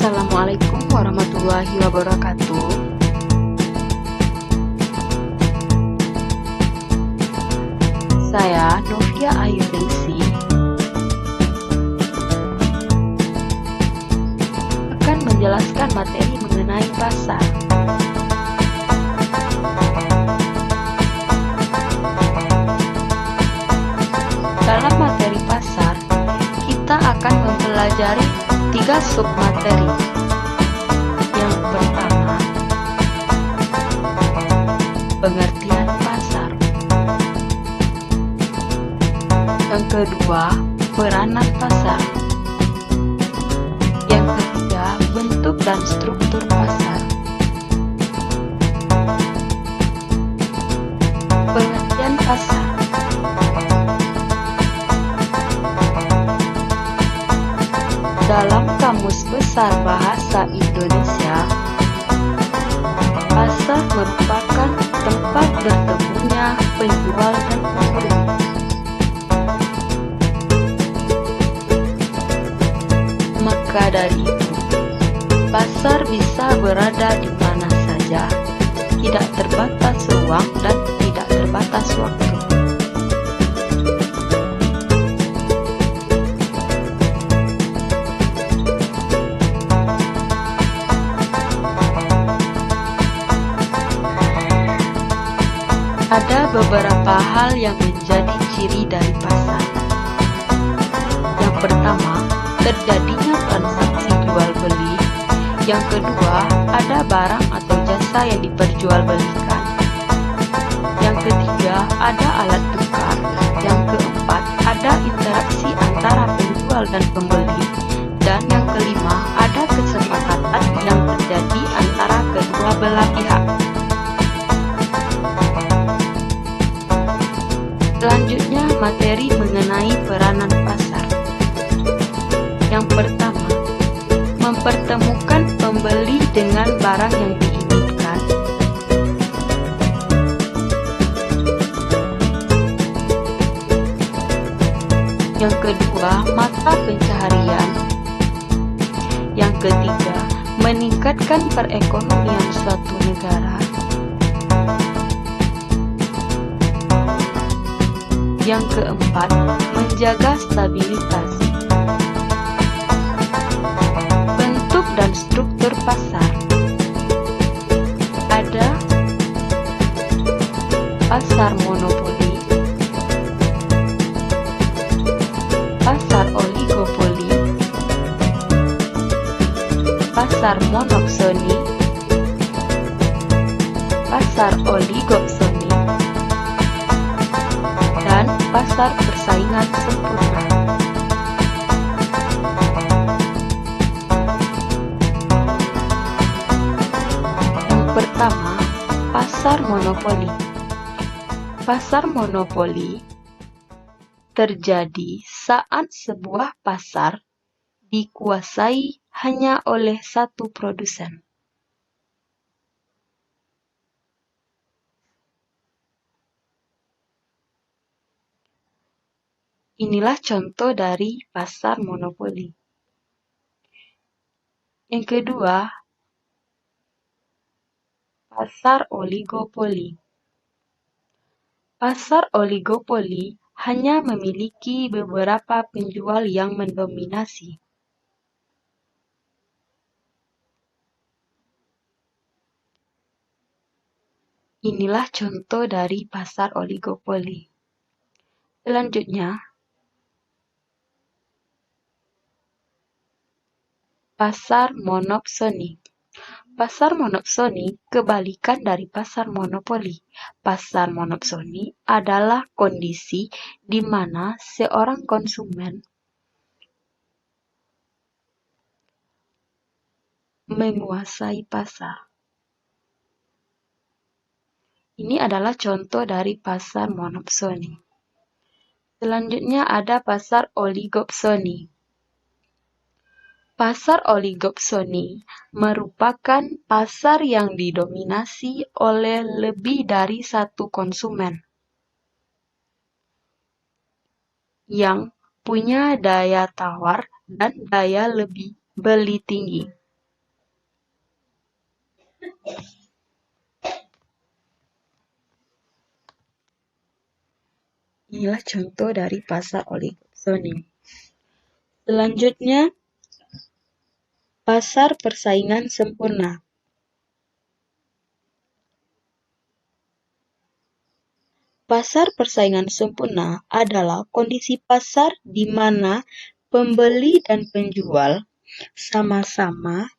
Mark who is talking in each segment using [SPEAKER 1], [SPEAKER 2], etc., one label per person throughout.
[SPEAKER 1] Assalamualaikum warahmatullahi wabarakatuh. Saya Novia Ayuningsi akan menjelaskan materi mengenai pasar. Dalam materi pasar, kita akan mempelajari 3 submateri. Yang pertama, pengertian pasar. Yang kedua, peranan pasar. Yang ketiga, bentuk dan struktur pasar. Pengertian pasar. Dalam Kamus Besar Bahasa Indonesia, pasar merupakan tempat bertemunya penjual dan pembeli. Maka dari itu, pasar bisa berada di mana saja, tidak terbatas ruang dan tidak terbatas waktu. Ada beberapa hal yang menjadi ciri dari pasar. Yang pertama, terjadinya transaksi jual beli. Yang kedua, ada barang atau jasa yang diperjualbelikan. Yang ketiga, ada alat tukar. Yang keempat, ada interaksi antara penjual dan pembeli. Dan yang kelima, ada kesepakatan yang terjadi antara kedua belah pihak. Selanjutnya, materi mengenai peranan pasar. Yang pertama, mempertemukan pembeli dengan barang yang diinginkan. Yang kedua, mata pencaharian. Yang ketiga, meningkatkan perekonomian suatu negara. Yang keempat, menjaga stabilitas. Bentuk dan struktur pasar. Ada pasar monopoli, pasar oligopoli, pasar monopsoni, pasar oligopsoni, dan pasar persaingan sempurna. Yang pertama, pasar monopoli. Pasar monopoli terjadi saat sebuah pasar dikuasai hanya oleh satu produsen. Inilah contoh dari pasar monopoli. Yang kedua, pasar oligopoli. Pasar oligopoli hanya memiliki beberapa penjual yang mendominasi. Inilah contoh dari pasar oligopoli. Selanjutnya, pasar monopsoni. Pasar monopsoni kebalikan dari pasar monopoli. Pasar monopsoni adalah kondisi di mana seorang konsumen menguasai pasar. Ini adalah contoh dari pasar monopsoni. Selanjutnya ada pasar oligopsoni. Pasar oligopsoni merupakan pasar yang didominasi oleh lebih dari satu konsumen yang punya daya tawar dan daya beli tinggi. Inilah contoh dari pasar oligozoning. Selanjutnya, pasar persaingan sempurna. Pasar persaingan sempurna adalah kondisi pasar di mana pembeli dan penjual sama-sama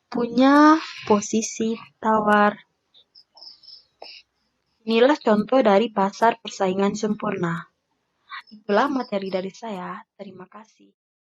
[SPEAKER 1] punya posisi tawar. Inilah contoh dari pasar persaingan sempurna. Itulah materi dari saya. Terima kasih.